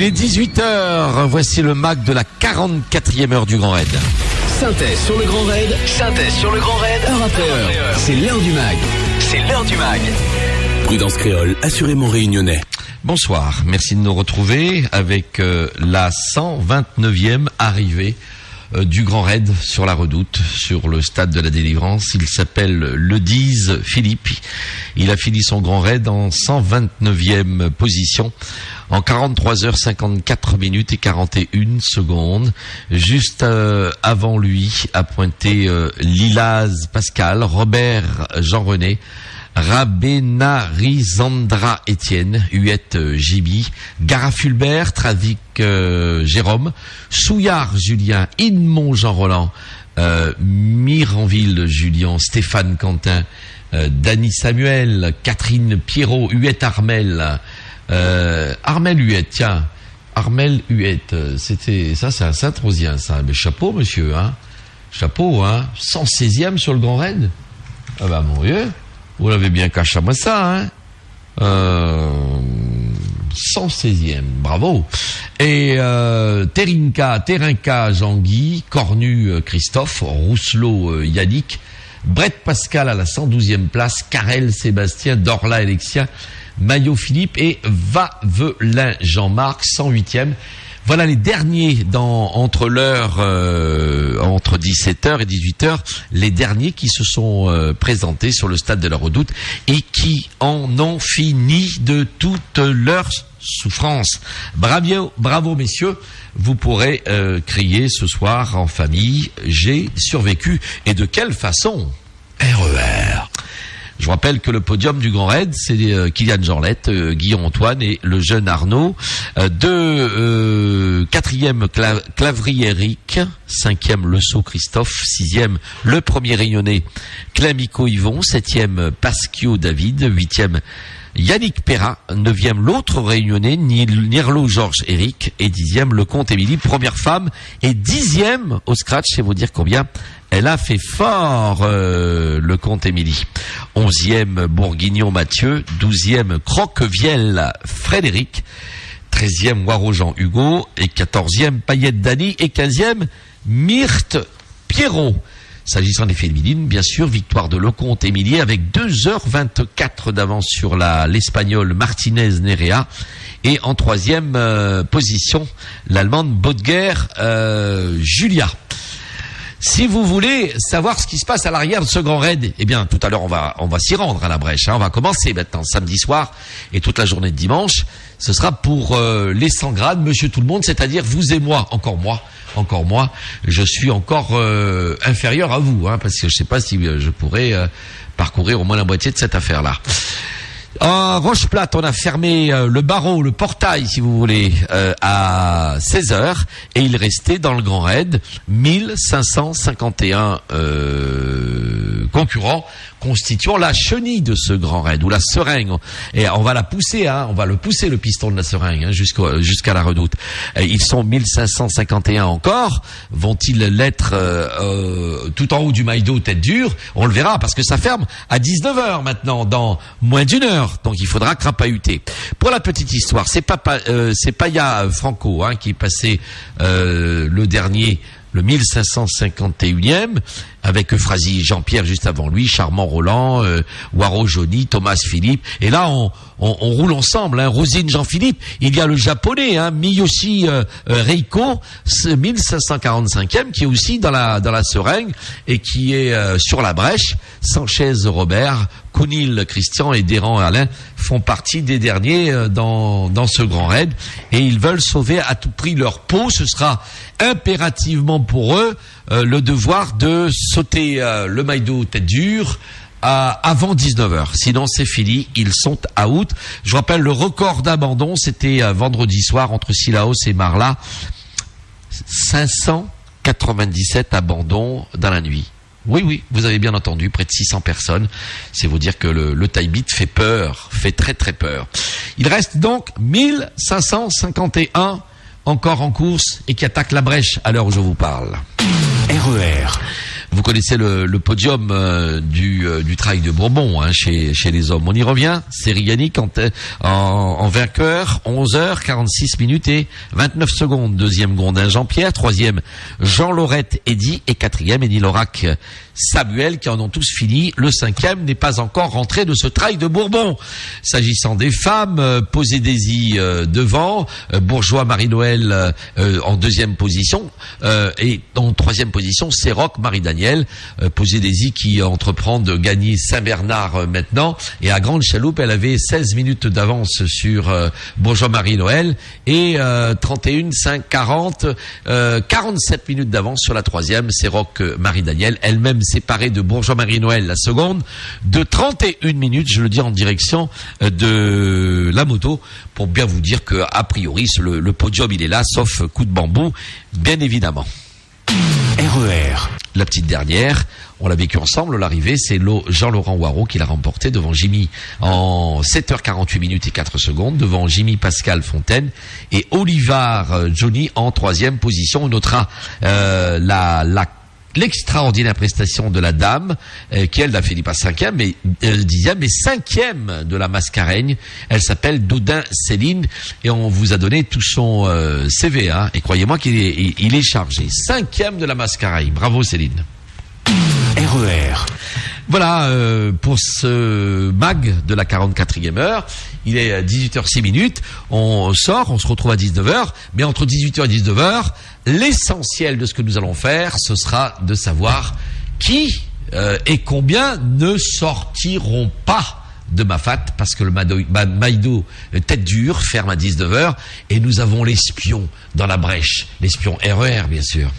Il est 18h, voici le MAC de la 44e heure du Grand Raid. Synthèse sur le Grand Raid, synthèse sur le Grand Raid, heure après heure. C'est l'heure du MAG. C'est l'heure du MAG. Prudence Créole, assurément réunionnais. Bonsoir, merci de nous retrouver avec la 129e arrivée du Grand Raid sur la Redoute, sur le stade de la Délivrance. Il s'appelle Le Dize Philippe. Il a fini son Grand Raid en 129e position, en 43h54 et 41 secondes. Juste avant lui a pointé Lilaz Pascal, Robert Jean-René, Rabenarizandra Étienne, Huette Jibi, Gara Fulbert, Travic Jérôme, Souillard Julien, Inmont Jean-Roland, Miranville Julien, Stéphane Quentin, Dany Samuel, Catherine Pierrot, Huette Armel, Armel Huette, tiens, Armel Huette, c'était, ça c'est un Saint-Rosien ça, mais chapeau monsieur, hein, chapeau, hein, 116e sur le Grand Raid, ah bah mon Dieu. Vous l'avez bien caché à moi ça, hein. 116e, bravo. Et Terinka Jean-Guy, Cornu Christophe, Rousselot Yannick, Brett Pascal à la 112e place, Carrel Sébastien, Dorla Alexia, Maillot Philippe et Vavelin Jean-Marc, 108e. Voilà les derniers entre l'heure, entre 17h et 18h, les derniers qui se sont présentés sur le stade de la Redoute et qui en ont fini de toute leur souffrance. Bravo messieurs, vous pourrez crier ce soir en famille, j'ai survécu. Et de quelle façon? RER. Je vous rappelle que le podium du Grand Raid, c'est Kylian Jorlette, Guillaume Antoine et le jeune Arnaud. Quatrième, Clavry Eric. Cinquième, Le Sceau Christophe. Sixième, le premier Réunionnais, Clamico Yvon. Septième, Pasquio David. Huitième, Yannick Perra. Neuvième, l'autre Réunionnais, Nirlo Georges Eric. Et dixième, le comte Émilie, première femme. Et dixième au scratch, c'est vous dire combien elle a fait fort, le comte Émilie. 11e, Bourguignon Mathieu. 12e, Croquevielle Frédéric. 13e, Waro-Jean Hugo. Et 14e, Payette Dany. Et 15e, Myrthe Pierrot. S'agissant des féminines, bien sûr, victoire de Lecomte Émilie avec 2h24 d'avance sur l'Espagnole Martinez Nerea. Et en troisième position, l'Allemande Bodger Julia. Si vous voulez savoir ce qui se passe à l'arrière de ce Grand Raid, eh bien, tout à l'heure, on va s'y rendre à la brèche, hein. On va commencer maintenant samedi soir et toute la journée de dimanche. Ce sera pour les 100 grades, monsieur tout le monde, c'est-à-dire vous et moi, encore moi. Je suis encore inférieur à vous, hein, parce que je sais pas si je pourrais parcourir au moins la moitié de cette affaire-là. À Rocheplate, on a fermé le barreau, le portail, si vous voulez, à 16h, et il restait dans le Grand Raid 1551 concurrents constituant la chenille de ce Grand Raid, ou la seringue. Et on va la pousser, hein, on va le pousser, le piston de la seringue, hein, jusqu'à la Redoute. Et ils sont 1551 encore. Vont-ils l'être tout en haut du Maïdo, tête dure? On le verra, parce que ça ferme à 19h maintenant, dans moins d'une heure. Donc il faudra crapahuter. Pour la petite histoire, c'est Paya Franco, hein, qui est passé le dernier, le 1551e, avec Euphrasi Jean-Pierre juste avant lui, Charmant Roland, Waro Johnny, Thomas Philippe. Et là, on roule ensemble, hein. Rosine Jean-Philippe. Il y a le japonais, hein, Miyoshi Reiko, 1545e, qui est aussi dans la seringue et qui est sur la brèche. Sanchez Robert, Counil Christian et Déran Alain font partie des derniers dans ce Grand Raid. Et ils veulent sauver à tout prix leur peau. Ce sera impérativement pour eux le devoir de sauter le Maïdo tête dure avant 19h. Sinon, c'est fini. Ils sont out. Je vous rappelle, le record d'abandon, c'était vendredi soir entre Sillaos et Marla. 597 abandons dans la nuit. Oui, vous avez bien entendu, près de 600 personnes. C'est vous dire que le taille beat fait peur, fait très très peur. Il reste donc 1551 encore en course et qui attaque la brèche à l'heure où je vous parle. RER. Vous connaissez le podium du Trail de Bourbon chez les hommes. On y revient. Série Yannick en vainqueur, 11h46 minutes et 29 secondes. Deuxième Gondin Jean-Pierre, troisième Jean Laurette Eddy et quatrième Énie Lorac Samuel, qui en ont tous fini. Le cinquième n'est pas encore rentré de ce Trail de Bourbon. S'agissant des femmes, Posé Daisy devant, Bourgeois Marie-Noël en deuxième position et en troisième position Séroc Marie-Daniel. Posé Daisy qui entreprend de gagner Saint-Bernard maintenant, et à Grande Chaloupe elle avait 16 minutes d'avance sur Bourgeois Marie-Noël et 40 47 minutes d'avance sur la troisième Séroc Marie-Daniel, elle-même séparée de Bourgeois Marie-Noël la seconde de 31 minutes, je le dis en direction de la moto, pour bien vous dire que a priori le podium il est là, sauf coup de bambou bien évidemment. RER. La petite dernière, on l'a vécu ensemble, l'arrivée, c'est Jean-Laurent Waro qui l'a remporté devant Jimmy en 7h48 minutes et 4 secondes, devant Jimmy Pascal Fontaine et Olivar Johnny en troisième position. On notera l'extraordinaire prestation de la dame, qui elle n'a fini pas cinquième, mais dixième, mais cinquième de la Mascareigne. Elle s'appelle Dodin Céline et on vous a donné tout son CV, et croyez-moi qu'il est chargé. Cinquième de la Mascareigne. Bravo Céline. RER. Voilà pour ce mag de la 44e heure. Il est 18h06 minutes. On sort, on se retrouve à 19h. Mais entre 18h et 19h, l'essentiel de ce que nous allons faire, ce sera de savoir qui et combien ne sortiront pas de Mafat, parce que le Maïdo tête dure ferme à 19h et nous avons l'espion dans la brèche. L'espion RER, bien sûr.